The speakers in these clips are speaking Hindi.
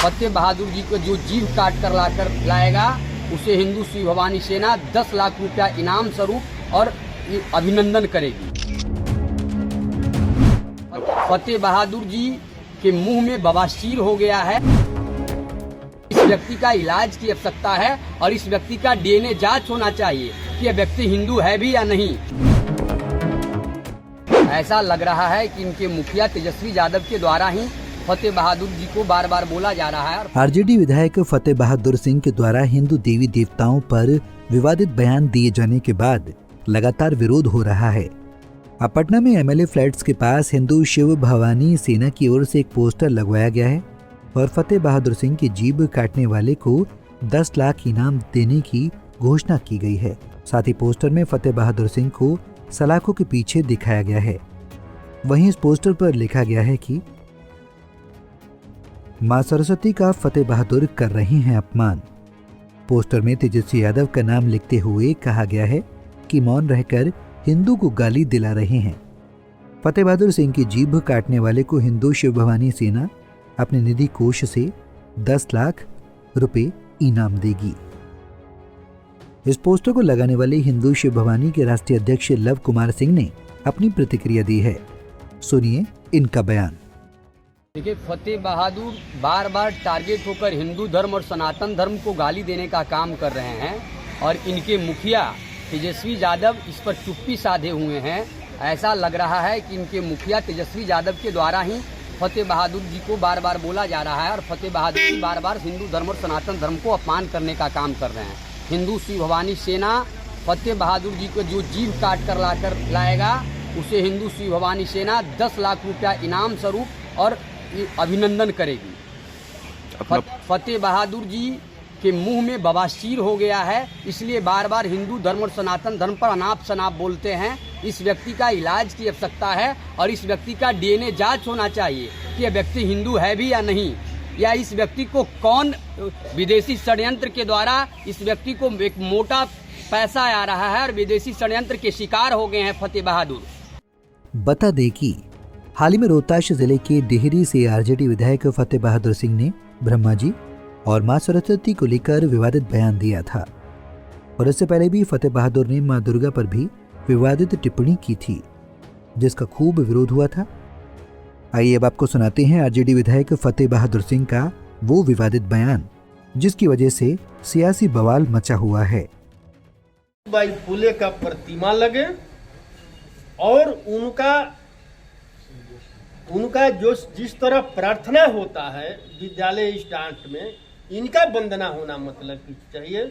फतेह बहादुर जी को जो जीव काट कर लाएगा उसे हिंदू श्री भवानी सेना 10 लाख रुपया इनाम स्वरूप और अभिनंदन करेगी। फतेह बहादुर जी के मुंह में बवासीर हो गया है। इस व्यक्ति का इलाज की आवश्यकता है और इस व्यक्ति का डीएनए जांच होना चाहिए कि यह व्यक्ति हिंदू है भी या नहीं। ऐसा लग रहा है कि इनके मुखिया तेजस्वी यादव के द्वारा ही फतेह बहादुर जी को बार बार बोला जा रहा है। आरजेडी विधायक फतेह बहादुर सिंह के द्वारा हिंदू देवी देवताओं पर विवादित बयान दिए जाने के बाद लगातार विरोध हो रहा है। अब पटना में एमएलए फ्लैट्स के पास हिंदू शिव भवानी सेना की ओर से एक पोस्टर लगवाया गया है और फतेह बहादुर सिंह की जीभ काटने वाले को 10 लाख इनाम देने की घोषणा की गई है। साथ ही पोस्टर में फतेह बहादुर सिंह को सलाखों के पीछे दिखाया गया है। वहीं इस पोस्टर पर लिखा गया है कि मां सरस्वती का फतेह बहादुर कर रही हैं अपमान। पोस्टर में तेजस्वी यादव का नाम लिखते हुए कहा गया है कि मौन रहकर हिंदू को गाली दिला रहे हैं। फतेह बहादुर सिंह की जीभ काटने वाले को हिंदू शिव भवानी सेना अपने निधि कोष से 10 लाख रुपए इनाम देगी। इस पोस्टर को लगाने वाले हिंदू शिव भवानी के राष्ट्रीय अध्यक्ष लव कुमार सिंह ने अपनी प्रतिक्रिया दी है। सुनिए इनका बयान। देखिए, फतेह बहादुर बार बार टारगेट होकर हिंदू धर्म और सनातन धर्म को गाली देने का काम कर रहे हैं और इनके मुखिया तेजस्वी यादव इस पर चुप्पी साधे हुए हैं। ऐसा लग रहा है कि इनके मुखिया तेजस्वी यादव के द्वारा ही फतेह बहादुर जी को बार बार बोला जा रहा है और फतेह बहादुर जी बार बार हिंदू धर्म और सनातन धर्म को अपमान करने का काम कर रहे हैं। हिंदू श्री भवानी सेना फतेह बहादुर जी को जो जीव काट कर लाएगा उसे हिंदू श्री भवानी सेना 10 लाख रुपया इनाम स्वरूप और अभिनंदन करेगी। फतेह बहादुर जी के मुंह में बवासीर हो गया है, इसलिए बार बार हिंदू धर्म और सनातन धर्म पर अनाप शनाप बोलते हैं। इस व्यक्ति का इलाज की आवश्यकता है और इस व्यक्ति का डीएनए जांच होना चाहिए कि यह व्यक्ति हिंदू है भी या नहीं, या इस व्यक्ति को कौन विदेशी षड्यंत्र के द्वारा इस व्यक्ति को एक मोटा पैसा आ रहा है और विदेशी षड्यंत्र के शिकार हो गए हैं फतेह बहादुर। बता दें कि हाल ही में रोहतास जिले के डेहरी से आरजेडी विधायक फतेह बहादुर सिंह ने ब्रह्मा जी और मां सरस्वती को लेकर विवादित बयान दिया था और इससे पहले भी फतेह बहादुर ने मां दुर्गा पर भी विवादित टिप्पणी की थी, जिसका खूब विरोध हुआ था। आइए अब आपको सुनाते हैं आरजेडी विधायक फतेह बहादुर सिंह का वो विवादित बयान जिसकी वजह से सियासी बवाल मचा हुआ है। भाई फूले का प्रतिमा लगे और उनका जो जिस तरह प्रार्थना होता है विद्यालय स्टार्ट में, इनका वंदना होना मतलब कि चाहिए।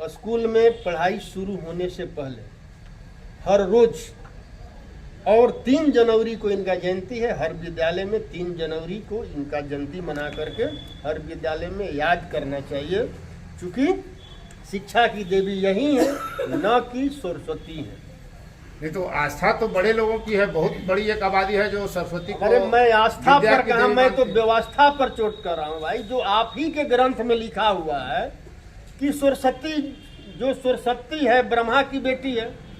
स्कूल में पढ़ाई शुरू होने से पहले हर रोज, और 3 जनवरी को इनका जयंती है, हर विद्यालय में 3 जनवरी को इनका जयंती मना करके हर विद्यालय में याद करना चाहिए, क्योंकि शिक्षा की देवी यही है, न कि सरस्वती है। नहीं तो आस्था तो बड़े लोगों की है, बहुत बड़ी एक आबादी है जो सरस्वती को। अरे मैं आस्था पर कहा, मैं तो व्यवस्था पर चोट कर रहा हूँ भाई। जो आप ही के ग्रंथ में लिखा हुआ है कि सरस्वती, जो सरस्वती है ब्रह्मा की बेटी है,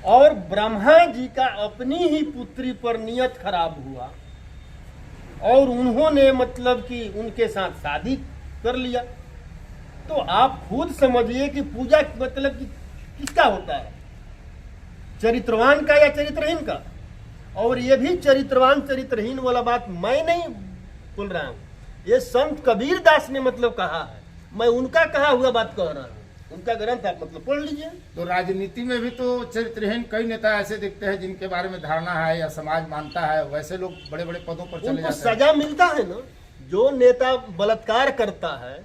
और ब्रह्मा जी का अपनी ही पुत्री पर नियत खराब हुआ और उन्होंने मतलब कि उनके साथ शादी कर लिया। तो आप खुद समझिए कि पूजा मतलब कि किसका होता है, चरित्रवान का या चरित्रहीन का। और ये भी चरित्रवान चरित्रहीन वाला बात मैं नहीं बोल रहा हूँ, ये संत कबीर दास ने मतलब कहा है, मैं उनका कहा हुआ बात कह रहा हूँ। उनका ग्रंथ आप मतलब पढ़ लीजिए। तो राजनीति में भी तो चरित्रहीन कई नेता ऐसे दिखते हैं जिनके बारे में धारणा है या समाज मानता है, वैसे लोग बड़े बड़े पदों पर चले जाते हैं। सजा मिलता है ना। जो नेता बलात्कार करता है,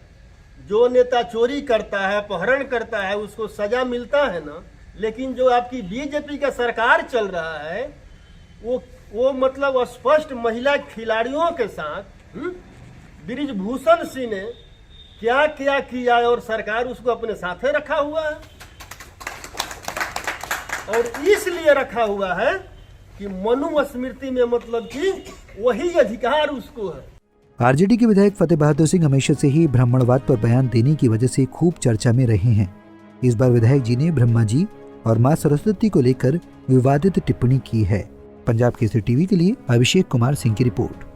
जो नेता चोरी करता है, अपहरण करता है, उसको सजा मिलता है ना। लेकिन जो आपकी बीजेपी का सरकार चल रहा है वो मतलब स्पष्ट महिला खिलाड़ियों के साथ बृजभूषण सिंह ने क्या क्या किया और सरकार उसको अपने साथे रखा हुआ है, और इसलिए रखा हुआ है कि मनुस्मृति में मतलब कि वही अधिकार उसको है। आरजेडी के विधायक फतेह बहादुर सिंह हमेशा से ही ब्राह्मणवाद पर बयान देने की वजह से खूब चर्चा में रहे हैं। इस बार विधायक जी ने ब्रह्मा जी और मां सरस्वती को लेकर विवादित टिप्पणी की है। पंजाब केसरी टीवी के लिए अभिषेक कुमार सिंह की रिपोर्ट।